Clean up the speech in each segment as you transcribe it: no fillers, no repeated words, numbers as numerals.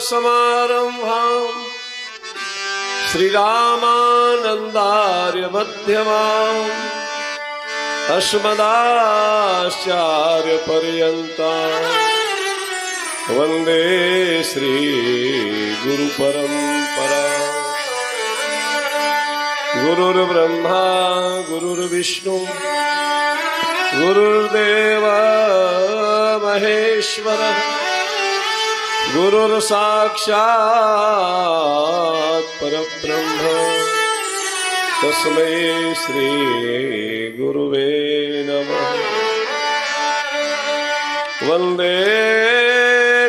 समारम्भाम् श्रीरामानन्दार्य मध्यमाम् अस्मदाचार्यपर्यन्ताम् वन्दे श्रीगुरुपरम्पराम्। गुरुर्ब्रह्मा गुरुर्विष्णु गुरुर्देवो महेश्वरः गुरुर्साक्षात् परब्रह्म तस्मै श्री गुरुवे नमः। वन्दे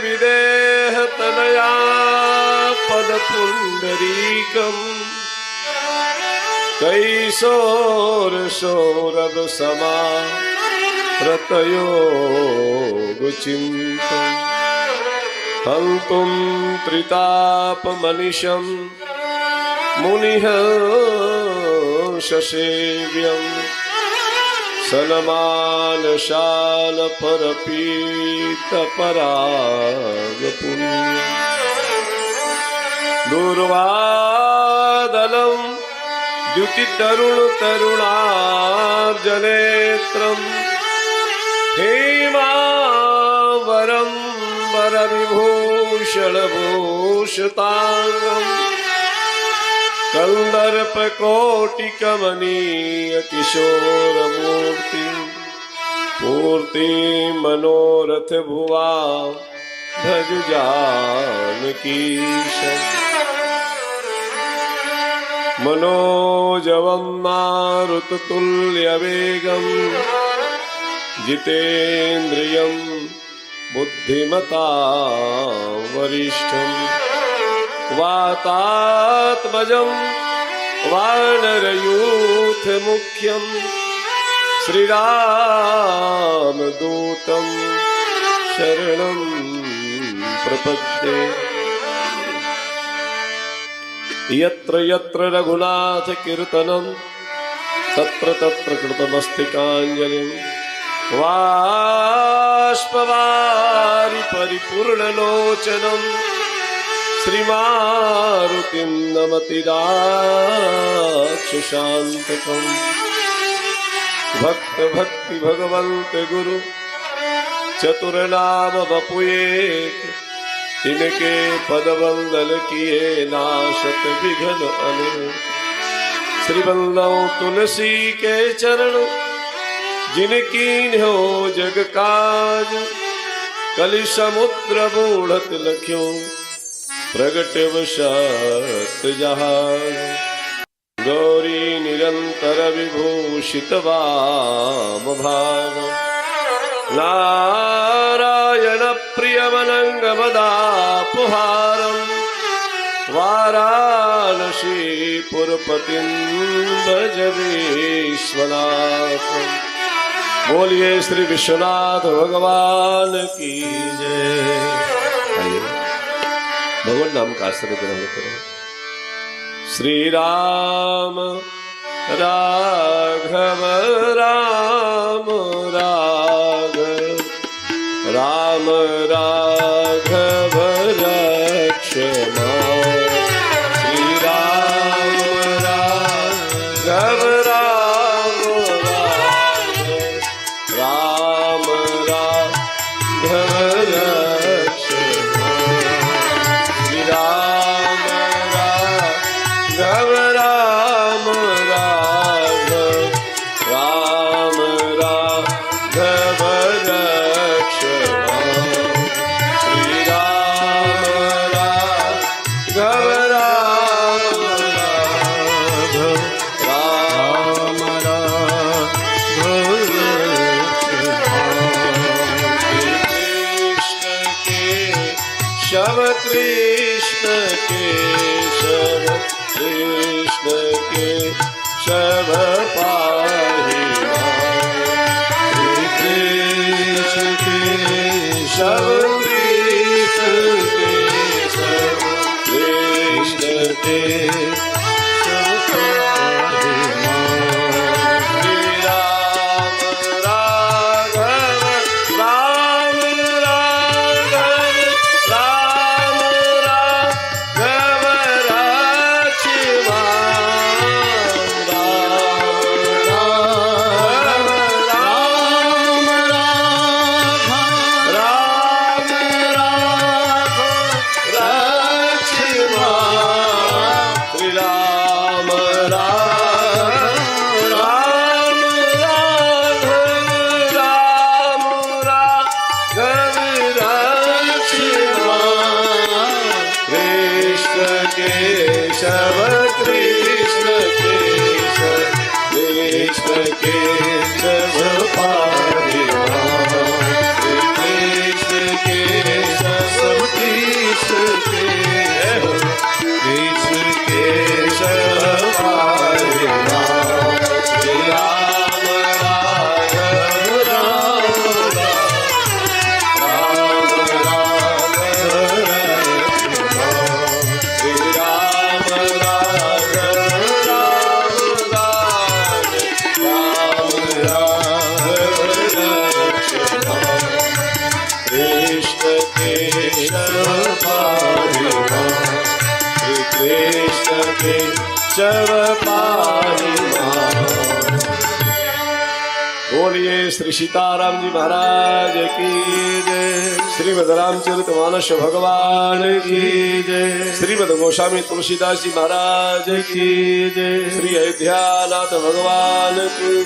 विदेहतनया पदपुण्डरीकम् कैशोरसौरभसमा रतयोगचिन्तम् हन्तुं त्रितापमनिशं मुनिः ससेव्यं सलमानशालपरपीतपरागपुण्यं दूर्वादलं द्युतितरुणतरुणार्जनेत्रं हेमावरं वरविभूषणभूषिताङ्गम् कन्दर्पकोटिकमनीयकिशोरमूर्ति पूर्ति मनोरथ भुवा भज जानकीशम् मनोजवं मारुततुल्यवेगं जितेन्द्रियं बुद्धिमतां वरिष्ठं वातात्मजं वानरयूथमुख्यं श्रीरामदूतं शरणं प्रपद्ये। यत्र यत्र रघुनाथ कीर्तनं तत्र तत्र कृतमस्तिकाञ्जलिं बाष्पवारि परिपूर्णलोचनं श्रीमारुतिं नमति राक्षसान्तकम्। भक्त भक्ति भगवंत गुरु चतुरनाम बपुएक तिनके पदवंदन किए नाशत विघ्न अनेक। श्री बंदौ तुलसी के चरण जिनकी हो जग काज कलि समुद्र बूढ़त लख्यो प्रगट वशत जहाज। गौरी निरंतर विभूषित वाम भाग नारायण प्रियमनंगमदापहारं वाराणसी पुरपतिं भज विश्वनाथं। बोलिए श्री विश्वनाथ भगवान की जय। भगवान नाम का आश्रय ग्रहण करो। श्री राम राघव राम राघव राम राघव रक्षमा। श्री राम राघव राम राम राघव रक्षमा। श्री राम राघव राम राम राघव रक्षमा। श्री राम राघव राम राघव कृष्ण के शव कृष्ण के शव पाहि कृष्ण के शव कृष्ण के केशव पाहिला कृष्ण केशव कृष्ण केशव पाहिला श्री राम राघव राम राम राम श्री राम राघव केशव पाहिला। बोलिए श्री सीताराम जी महाराज की जय। श्रीमद रामचरितमानस भगवान की जय। श्रीमद गोस्वामी तुलसीदास जी महाराज की जय। श्री अयोध्यानाथ भगवान की,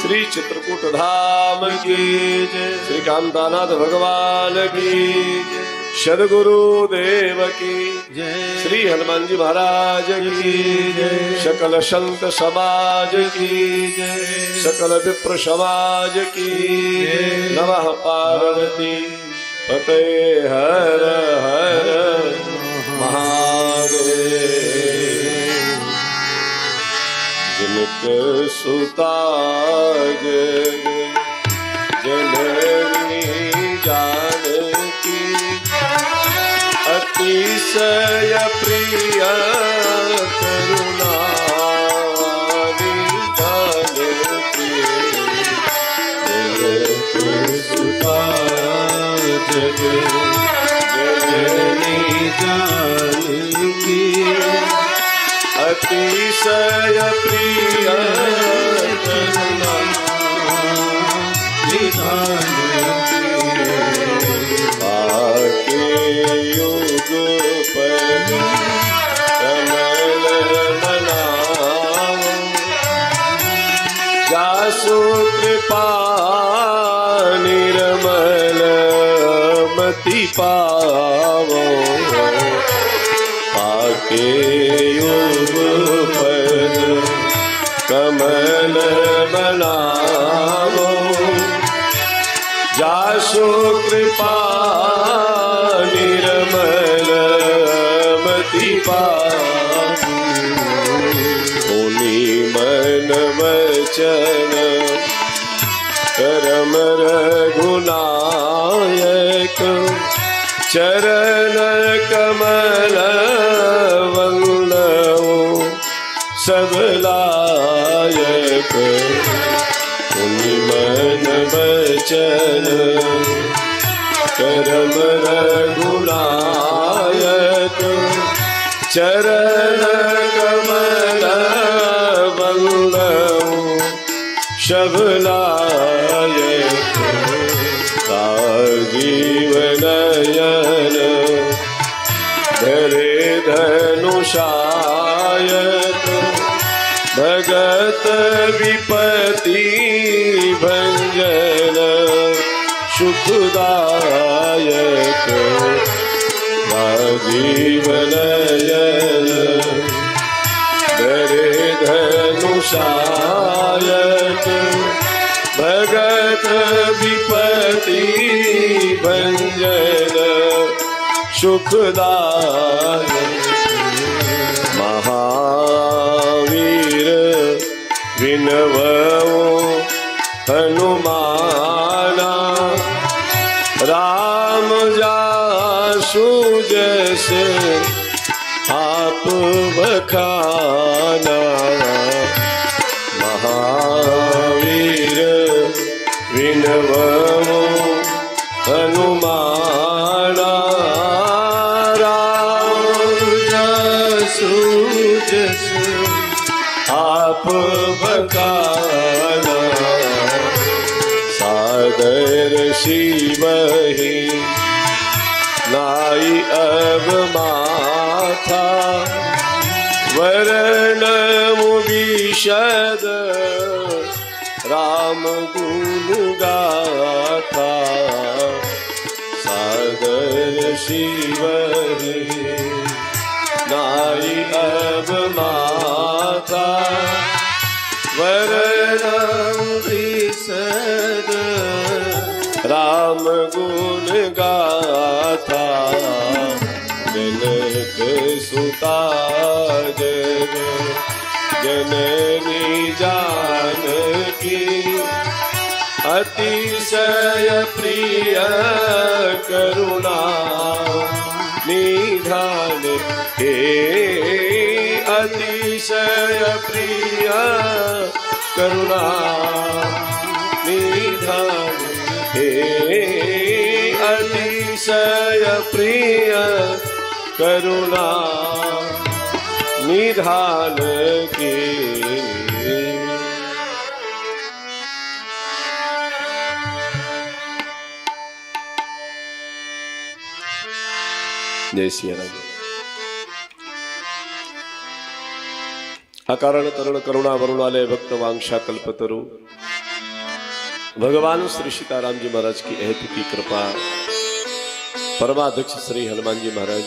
श्री चित्रकूट धाम की जय। श्री कांतानाथ भगवान की जय। सदगुरु देव की जय। श्री हनुमान जी महाराज की जय। सकल संत समाज की जय। सकल विप्र समाज की जय। नमः पार्वती पते हर हर महादेव। जिनक सुता जननी जानकी अतिशय प्रिय करुणा निधान जननी जानकी अतिशय प्रिय करुणा निधान आके युग पर कमल बनाओ जासु कृपा निर्मल मति पावो आके युग पर कमल बनाओ जासु कृपा निर्मल मति पावो मुनि मन वचन करम रघुनायक चरण कमल वंदो सबलायक मुनि मन वचन करम रघुनायक चरण कमल वंदो सबलायक जीवनयन धरे धनुषायक भगत विपति भंजन सुखदायक जीवनयन धरे धनुषायक भगत विपति भंजन सुखदायक महावीर विनवो हनुमाना राम जासु जैसे आप बखाना महावीर विनवो हनुमाना राम जासु जैसे आप बखाना सादर शिवहि नाई अब माथा वरण मुविशद राम गुण गाथा सादर शिवहि नाई अब माथा वरण विसर राम गुण गाथा जनक सुता जग जननी जानकी अतिशय प्रिय करुणा निधान हे अतिशय प्रिय करुणा निधान हे अतिशय प्रिय करुणा निधान के। जय सिया राम। अकारण करुण करुणा वरुणालय भक्त वांछा कल्पतरु भगवान श्री सीताराम जी महाराज की अहेतु की कृपा, परमाध्यक्ष श्री हनुमान जी महाराज,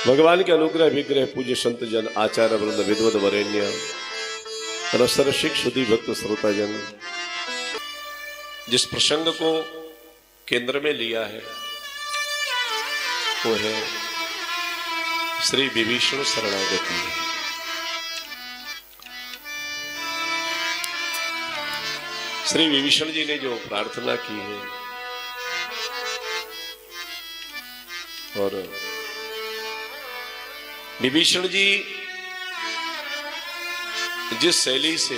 भगवान के अनुग्रह विग्रह पूज्य संत जन आचार्य वृंद विद्वद वरेण्य रसर शिख सुधी भक्त श्रोता जन, जिस प्रसंग को केंद्र में लिया है वो है श्री विभीषण शरणागति। श्री विभीषण जी ने जो प्रार्थना की है और विभीषण जी जिस शैली से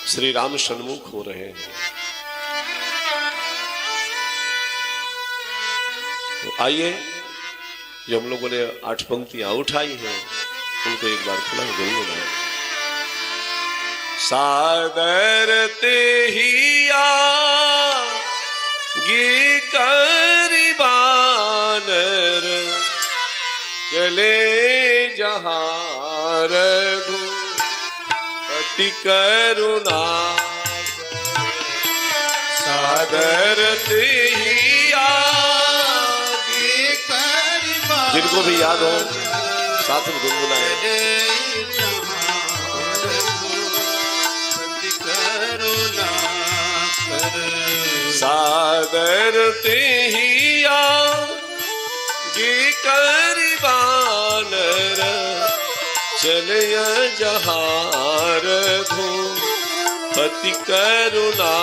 श्री राम सन्मुख हो रहे हैं, तो आइए जो हम लोगों ने 8 पंक्तियां उठाई हैं उनको एक बार थोड़ा गुनगुनाएं। सादर ते ही आगे करीबानर चले जहां रघुपति करुणा सादर ते ही आगे करीबानर। जिनको भी याद हो साथ में गुनगुनाएं। सादर ते ही आगे करीबानर चलय जहां रघुपति करुणा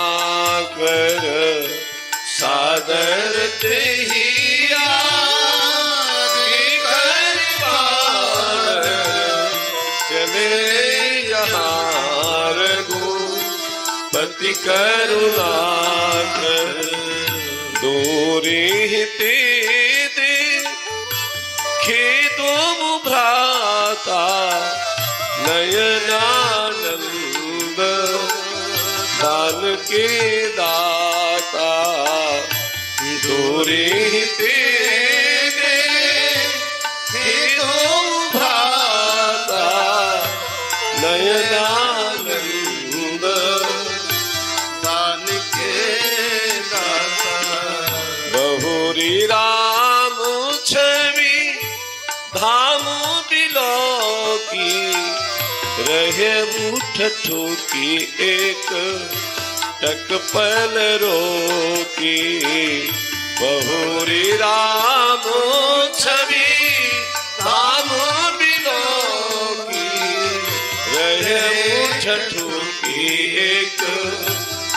कर। सादर ते ही आगे करीबानर चले जहां रघुपति करुणा कर। दूरी ते खेदो भ्राता नयनानंद दान के दाता। दूरी ते खेदो भ्राता नयनानंद दान के दाता। बहुरी राम छवि धाम बिलो की रहे उठ ठोकी एक टक पल रोकी। बहुरी राम छवि धाम बिलो की रहे उठ ठोकी एक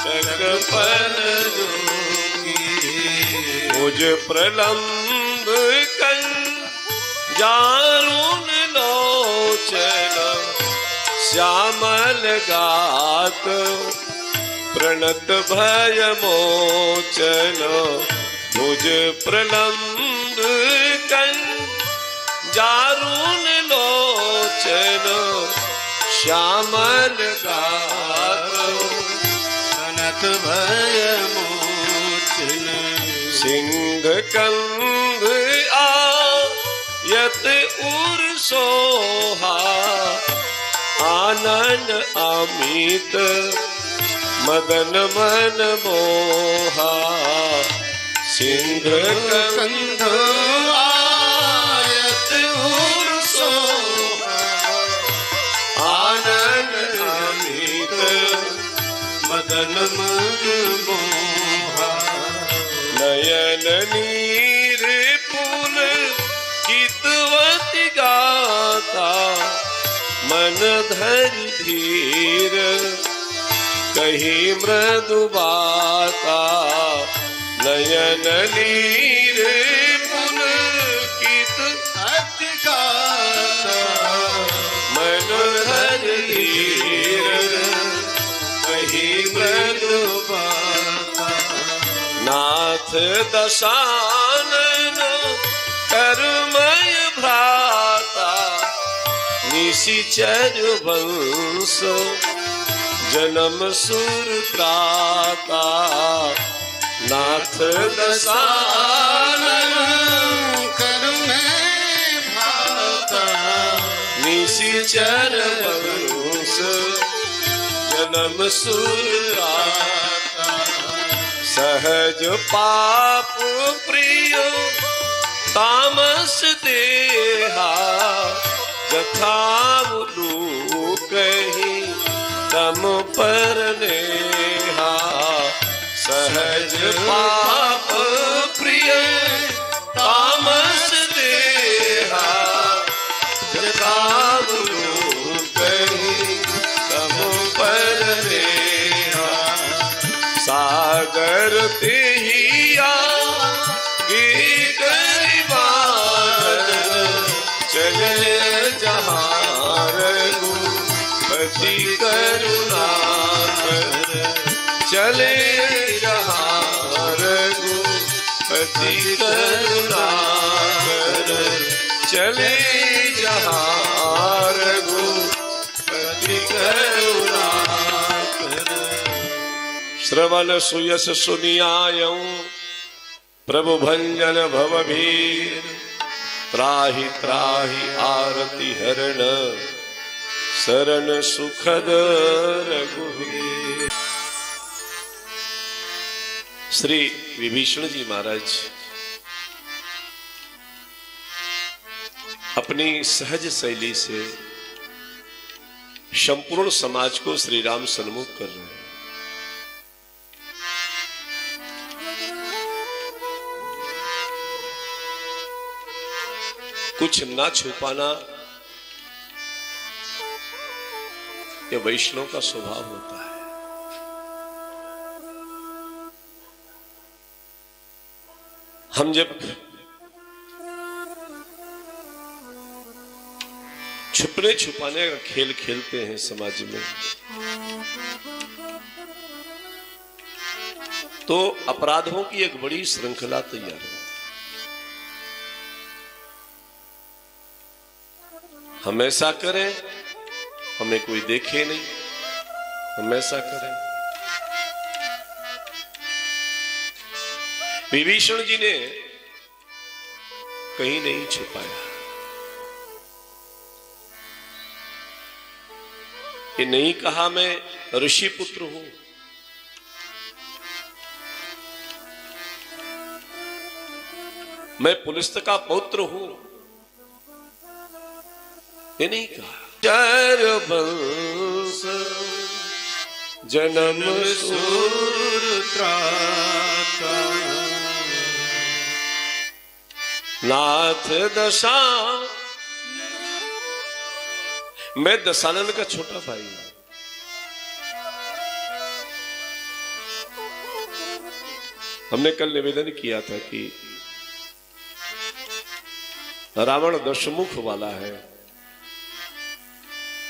टक पल रोकी। मुझ प्रलंब कं जारुन लोचन श्यामल गात प्रणत भय मोचन। मुझ प्रलंब कं जारुन लोचन श्यामल गात प्रणत भय मोचन। सिंह कंध यत उर सोहा आनंद अमित मदन मन मोहा। सिंह कंध आयत उर सोहा मदन मन मोहा। नयन नीर पुल गीतवती गाता, मन धरि धीर कही मृदु बाता। नयन नीर पुल गीत अति गाता, मन धरि धीर कही मृदु बाता। नाथ दशानन कर्मय भ्राता, निशिचर वंश जन्म सुर त्राता। नाथ दशानन कर्मय भ्राता, निशिचर वंश जन्म सुर त्राता। सहज पाप प्रिय तामस देहा, जथा कही तम पर नेहा। सहज पाप प्रिय तामस देहा, जथा कही तम पर नेहा। सागर तेहिया चले जहाँ रघुपति करुणा कर। चले जहाँ रघुपति करुणा कर। चले जहाँ रघुपति करुणा कर। श्रवण सुयस सुनियायं प्रभु भंजन भवभीर। त्राहि त्राहि आरती हरण शरण सुखद रघुवीर। श्री विभीषण जी महाराज अपनी सहज शैली से संपूर्ण समाज को श्री राम सन्मुख कर रहे हैं। कुछ ना छुपाना ये वैष्णव का स्वभाव होता है। हम जब छुपने छुपाने का खेल खेलते हैं समाज में, तो अपराधों की एक बड़ी श्रृंखला तैयार है। हम ऐसा करें हमें कोई देखे नहीं, हम ऐसा करें। विभीषण जी ने कहीं नहीं छुपाया। ये नहीं कहा मैं ऋषि पुत्र हूं, मैं पुलिस का पौत्र हूं, ये नहीं कहा। चार वंश जन्म सुर त्राता, नाथ दशा। मैं दशानन का छोटा भाई हूं। हमने कल निवेदन किया था कि रावण दशमुख वाला है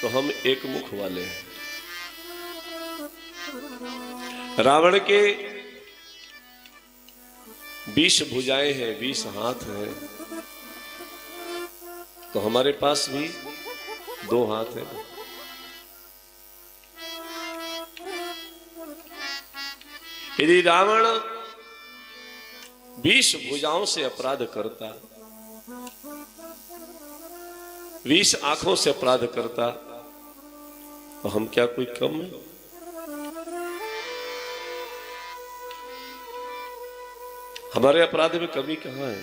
तो हम एक मुख वाले हैं। रावण के 20 भुजाएं हैं, 20 हाथ हैं, तो हमारे पास भी 2 हाथ हैं। यदि रावण 20 भुजाओं से अपराध करता, 20 आंखों से अपराध करता, तो हम क्या कोई कम है? हमारे अपराध में कमी कहां है?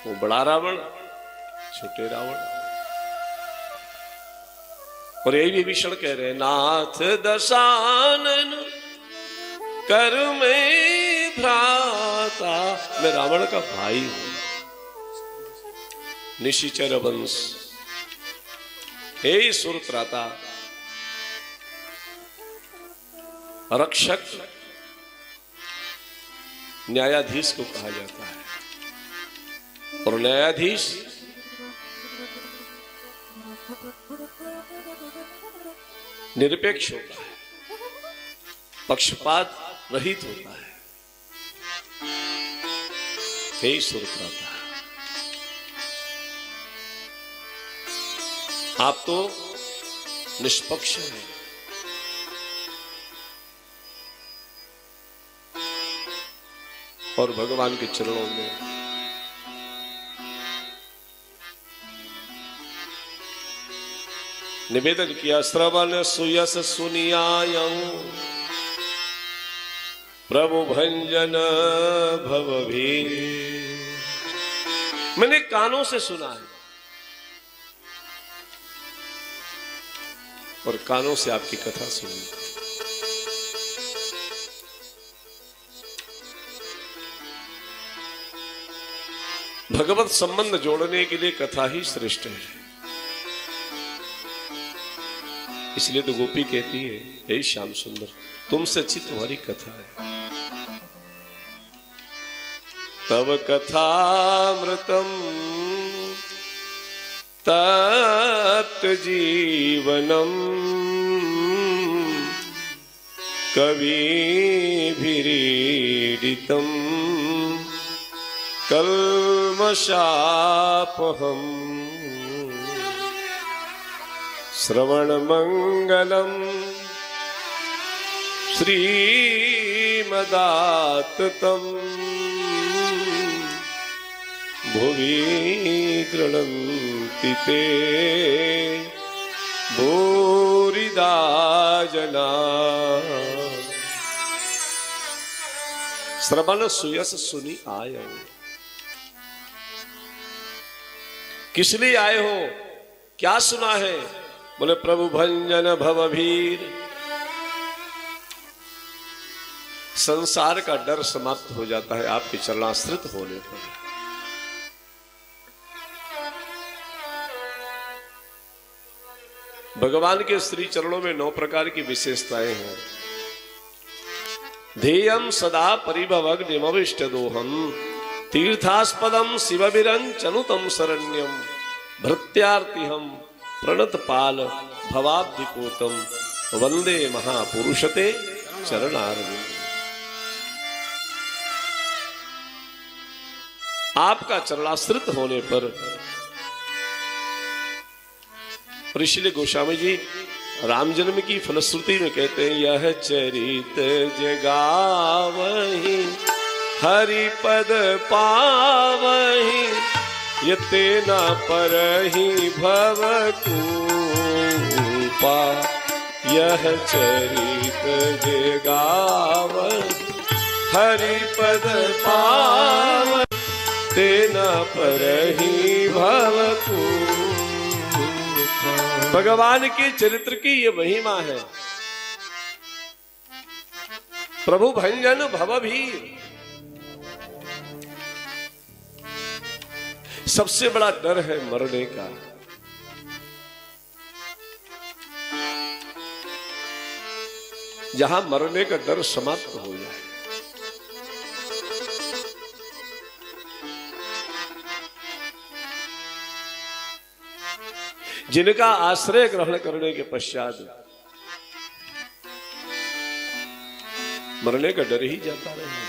वो बड़ा रावण, छोटे रावण। और यही विभीषण कह रहे हैं, नाथ दशानन कर में भ्राता, मैं रावण का भाई हूं, निशिचर वंश। हे सुरत्राता, रक्षक न्यायाधीश को कहा जाता है, और न्यायाधीश निरपेक्ष होता है, पक्षपात रहित होता है। हे सुरत्राता, आप तो निष्पक्ष हैं, और भगवान के चरणों में निवेदन किया, श्रवण सुयस सुनियायं प्रभु भंजन भव भी। मैंने कानों से सुना है और कानों से आपकी कथा सुनी। भगवत संबंध जोड़ने के लिए कथा ही श्रेष्ठ है। इसलिए तो गोपी कहती है, हे श्याम सुंदर, तुमसे अच्छी तुम्हारी कथा है। तब कथामृतम तत् जीवनम कविभिरीडितम कल्मषापहम श्रवण मंगलम श्रीमदाततम भुवि गृह्णन्ति ते भूरिदा जना। श्रवण सुयस सुनी आयो। किस लिए आए हो, क्या सुना है? बोले प्रभु भंजन भवभीर, संसार का डर समाप्त हो जाता है आपके चरणाश्रित होने पर। भगवान के श्री चरणों में 9 प्रकार की विशेषताएं हैं। ध्येयम सदा परिभवग्निमविष्ट दोहम तीर्थास्पदम शिवविरंचनुतम शरण्यम भृत्यार्तिहम प्रणतपाल भवाब्धिकोतम वंदे महापुरुषते चरणारविंद। आपका चरणाश्रित होने पर ऋषि गोस्वामी जी राम जन्म की फलश्रुति में कहते हैं, यह चरित जगावहि हरि पद पावहि यते न परहि भवकूपा। यह चरित जगावहि हरि पद पावहि तेना परहि भवकूपा। भगवान के चरित्र की ये महिमा है। प्रभु भंजन भवभीर, सबसे बड़ा डर है मरने का। जहां मरने का डर समाप्त हो जाए, जिनका आश्रय ग्रहण करने के पश्चात मरने का डर ही जाता रहे।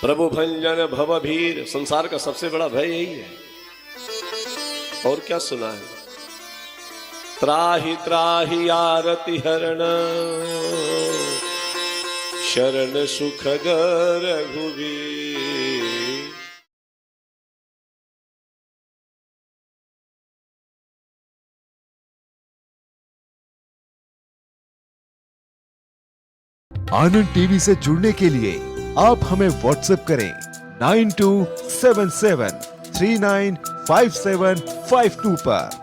प्रभु भंजन भवभीर, संसार का सबसे बड़ा भय यही है। और क्या सुना है? त्राहि त्राहि आरति हरण शरण सुखद रघुवीर। आनंद टीवी से जुड़ने के लिए आप हमें व्हाट्सएप करें 9277 395752 पर।